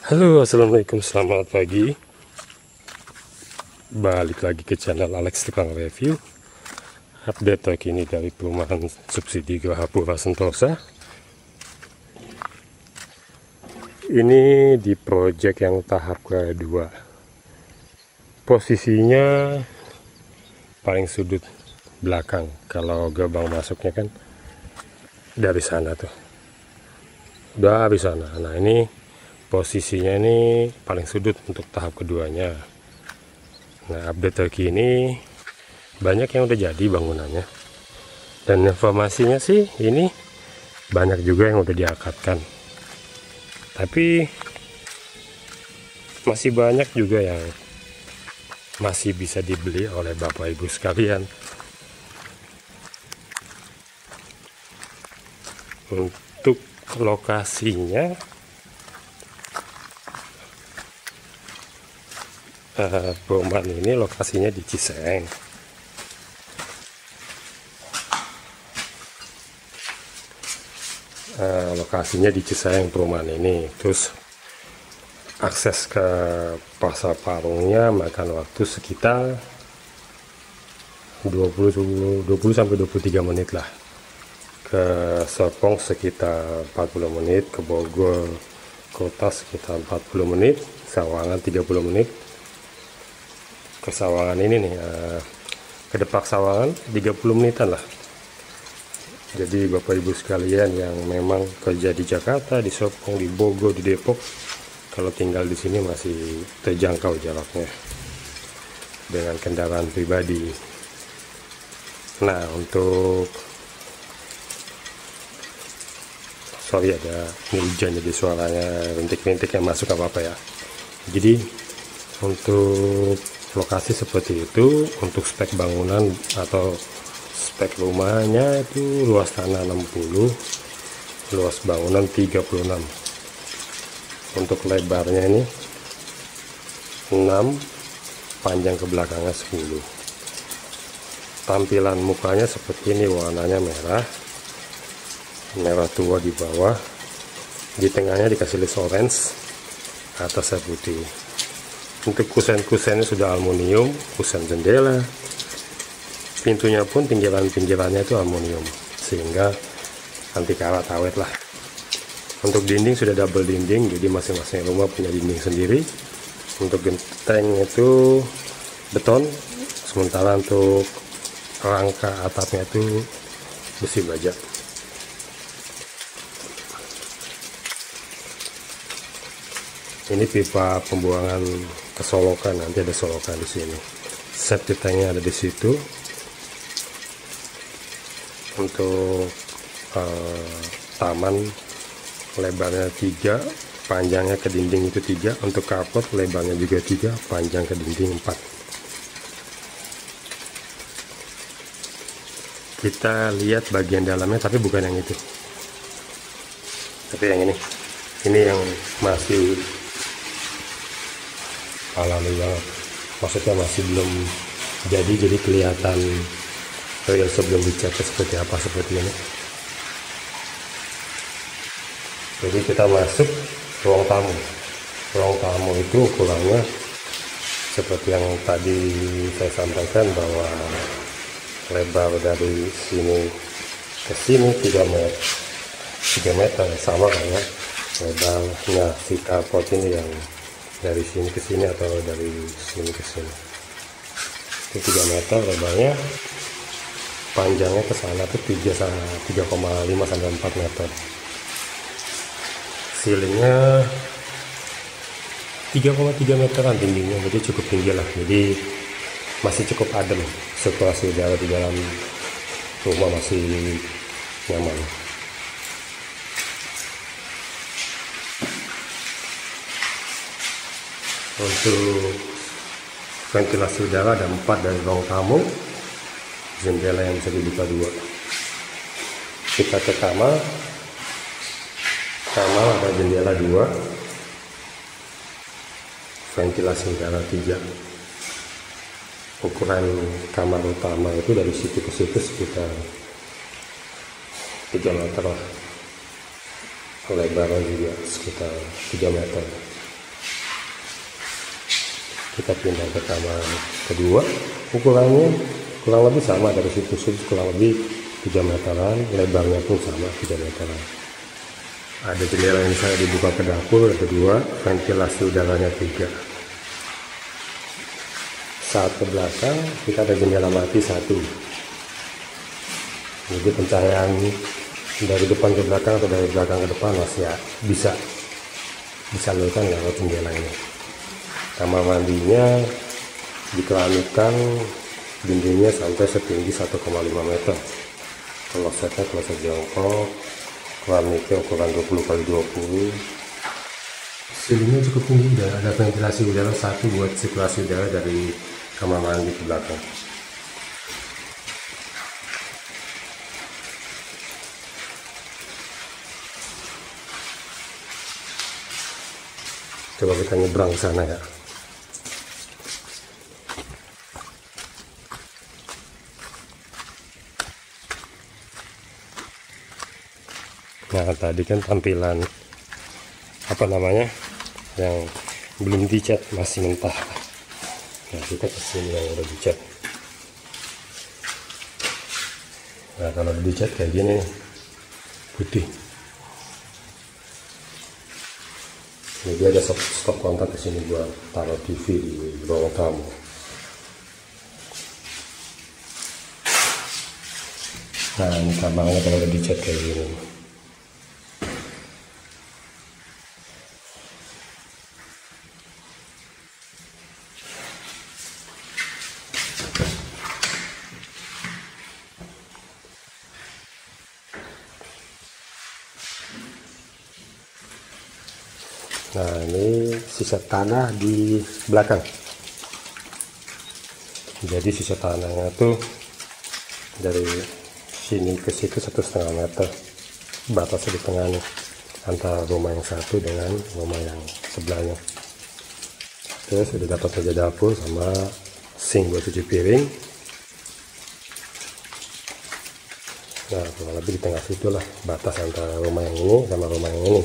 Halo, assalamualaikum, selamat pagi. Balik lagi ke channel Alex Tukang Review. Update terkini dari perumahan subsidi Grahapura Sentosa. Ini di proyek yang tahap kedua. Posisinya paling sudut belakang. Kalau gerbang masuknya kan dari sana tuh. Udah habis sana. Nah, ini posisinya ini paling sudut untuk tahap keduanya. Nah, update terkini banyak yang udah jadi bangunannya, dan informasinya sih ini banyak juga yang udah diakatkan, tapi masih banyak juga yang masih bisa dibeli oleh bapak ibu sekalian. Untuk lokasinya perumahan ini lokasinya di Ciseng. Lokasinya di Ciseng perumahan ini. Terus akses ke Pasar Parungnya makan waktu sekitar 20 sampai 23 menit lah. Ke Serpong sekitar 40 menit, ke Bogor kota sekitar 40 menit, Sawangan 30 menit. Ke Sawangan ini nih, ke Depak Sawangan 30 menitan lah. Jadi bapak ibu sekalian yang memang kerja di Jakarta, di Serpong, di Bogor, di Depok, kalau tinggal di sini masih terjangkau jaraknya dengan kendaraan pribadi. Nah, untuk sorry ada hujan jadi suaranya rintik-rintik yang masuk apa-apa ya. Jadi untuk lokasi seperti itu, untuk spek bangunan atau spek rumahnya itu luas tanah 60, luas bangunan 36. Untuk lebarnya ini 6, panjang ke belakangnya 10. Tampilan mukanya seperti ini, warnanya merah tua di bawah, di tengahnya dikasih list orange, atasnya putih. Untuk kusen-kusennya sudah aluminium, kusen jendela, pintunya pun pinggirannya itu aluminium sehingga anti karat awet lah. Untuk dinding sudah double dinding, jadi masing-masing rumah punya dinding sendiri. Untuk genteng itu beton, sementara untuk rangka atapnya itu besi baja. Ini pipa pembuangan ke solokan, nanti ada solokan di sini. Septic tanknya ada di situ. Untuk taman lebarnya 3, panjangnya ke dinding itu 3. Untuk carport lebarnya juga 3, panjang ke dinding 4. Kita lihat bagian dalamnya, tapi bukan yang itu, tapi yang ini yang masih alami banget, maksudnya masih belum jadi kelihatan real sebelum dicat seperti apa, seperti ini. Jadi kita masuk ruang tamu itu ukurannya seperti yang tadi saya sampaikan, bahwa lebar dari sini ke sini 3 meter sama kayak lebarnya si carport ini, yang dari sini ke sini atau dari sini ke sini itu 3 meter lebarnya. Panjangnya ke sana tuh 3,5 sampai 4 meter. Ceilingnya 3,3 meteran tingginya, jadi cukup tinggi lah. Jadi masih cukup adem, sirkulasi udara di dalam rumah masih nyaman. Untuk ventilasi udara ada 4 dari ruang tamu, jendela yang bisa dibuka 2. Kita ke kamar ada jendela 2, ventilasi udara 3. Ukuran kamar utama itu dari situ ke situ sekitar 3 meter lah, lebarnya juga sekitar 3 meter. Kita pindah ke kamar kedua. Ukurannya kurang lebih sama dari situ, kurang lebih 3 meteran, lebarnya pun sama 3 meteran. Ada jendela yang bisa dibuka ke dapur, ada 2, ventilasi udaranya 3. Saat ke belakang kita ada jendela mati 1. Jadi pencahayaan dari depan ke belakang atau dari belakang ke depan masih ya bisa disalurkan lewat jendela ini. Kamar mandinya dikeramikan, dindingnya sampai setinggi 1,5 meter. Klosetnya kloset jongkok, keramiknya ukuran 20x20. Ceilingnya cukup tinggi dan ada ventilasi udara 1 buat sirkulasi udara dari kamar mandi ke belakang. Coba kita nyebrang sana ya. Nah, tadi kan tampilan apa namanya yang belum dicat, masih mentah. Nah, kita kesini yang udah dicat. Nah, kalau udah dicat kayak gini nih, putih. Jadi ada stop kontak di sini buat taruh TV di ruang tamu. Nah, ini kamarnya kalau udah dicat kayak gini. Nah, ini sisa tanah di belakang. Jadi sisa tanahnya tuh dari sini ke situ 1,5 meter. Batasnya di tengah nih, antara rumah yang satu dengan rumah yang sebelahnya. Terus udah dapat meja dapur sama sink buat cuci piring. Nah, kurang lebih di tengah situ lah batas antara rumah yang ini sama rumah yang ini.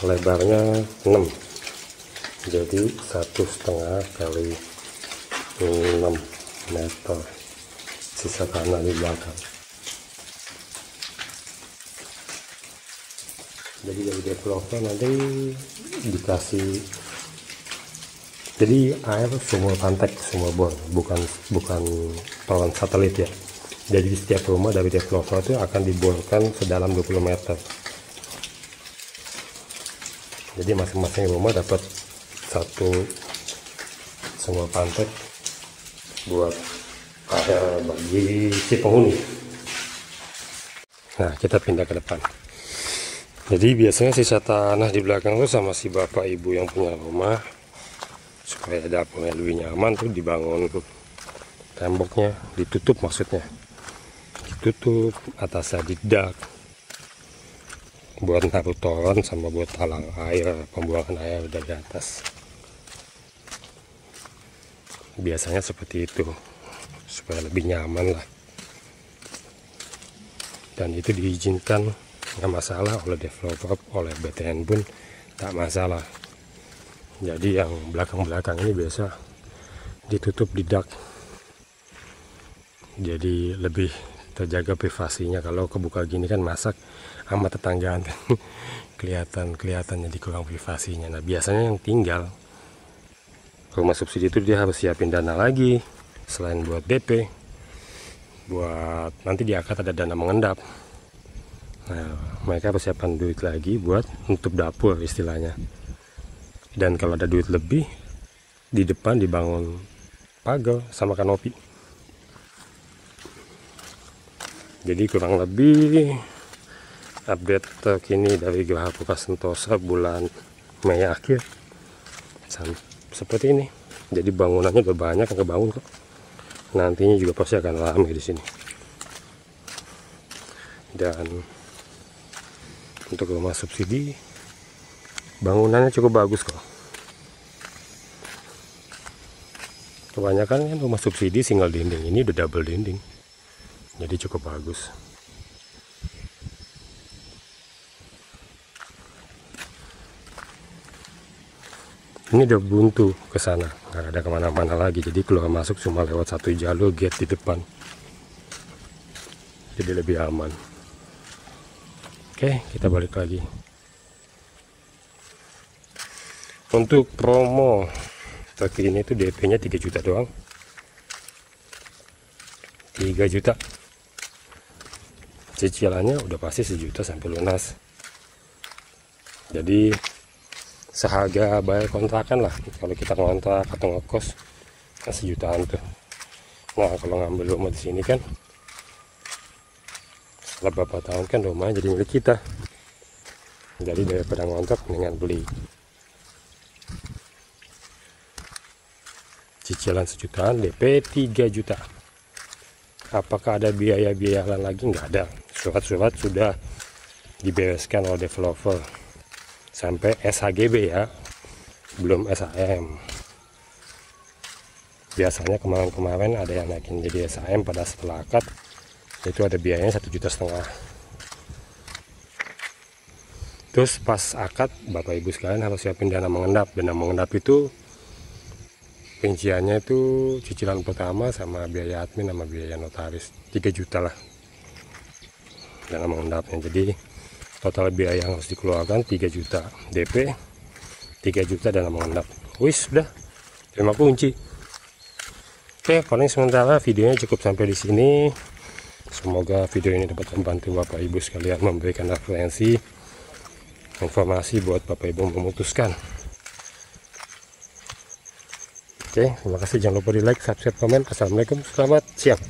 Lebarnya 6, jadi 1,5 kali 6 meter sisa tanah di belakang. Jadi dari developer nanti dikasih, jadi air sumur pantek, sumur bor, bukan peron satelit ya. Jadi setiap rumah dari developer itu akan diborkan sedalam 20 meter. Jadi masing-masing rumah dapat 1 sumur pantek buat air bagi si penghuni. Nah, kita pindah ke depan. Jadi biasanya sisa tanah di belakang tuh sama si bapak ibu yang punya rumah, supaya dapurnya lebih nyaman tuh dibangun temboknya, ditutup, maksudnya ditutup, atasnya didak buat naruh toren sama buat talang air, pembuangan air dari atas. Biasanya seperti itu supaya lebih nyaman lah, dan itu diizinkan, nggak masalah oleh developer, oleh BTN pun tak masalah. Jadi yang belakang-belakang ini biasa ditutup didak, jadi lebih terjaga privasinya. Kalau kebuka gini kan masak sama tetanggaan kelihatan jadi kurang privasinya. Nah, biasanya yang tinggal rumah subsidi itu dia harus siapin dana lagi selain buat DP, buat nanti di akad ada dana mengendap. Nah, mereka harus siapkan duit lagi buat nutup dapur istilahnya. Dan kalau ada duit lebih, di depan dibangun pagar sama kanopi. Jadi kurang lebih update terkini dari Geraha Pura Sentosa bulan Mei akhir seperti ini. Jadi bangunannya udah banyak yang kebangun kok. Nantinya juga pasti akan ramai di sini. Dan untuk rumah subsidi bangunannya cukup bagus kok. Kebanyakan kan rumah subsidi single dinding, ini udah double dinding. Jadi cukup bagus. ini udah buntu ke sana, nggak ada kemana-mana lagi. Jadi keluar masuk cuma lewat satu jalur gate di depan, jadi lebih aman. Oke, kita balik lagi. Untuk promo terkini itu DP nya 3 juta doang, 3 juta. Cicilannya udah pasti 1 juta sampai lunas. Jadi seharga bayar kontrakan lah. Kalau kita ngontrak atau ngekos kan 1 jutaan tuh. Nah kalau ngambil rumah di sini kan setelah beberapa tahun kan rumahnya jadi milik kita. Jadi daripada ngontrak mendingan beli. Cicilan 1 jutaan, DP 3 juta. Apakah ada biaya-biaya lain lagi? Nggak ada. Surat-surat sudah dibereskan oleh developer sampai SHGB ya, belum SHM. Biasanya kemarin-kemarin ada yang naikin jadi SHM pada setelah akad, itu ada biayanya 1,5 juta. Terus pas akad Bapak Ibu sekalian harus siapin dana mengendap. Dana mengendap itu rinciannya itu cicilan pertama sama biaya admin sama biaya notaris 3 juta lah dana mengendapnya. Jadi total biaya yang harus dikeluarkan 3 juta, DP 3 juta dana mengendap. Wis udah, terima kunci. Oke, paling sementara videonya cukup sampai di sini. Semoga video ini dapat membantu Bapak Ibu sekalian, memberikan referensi informasi buat Bapak Ibu memutuskan. Oke, terima kasih. Jangan lupa di like, subscribe, komen. Assalamualaikum, selamat siang.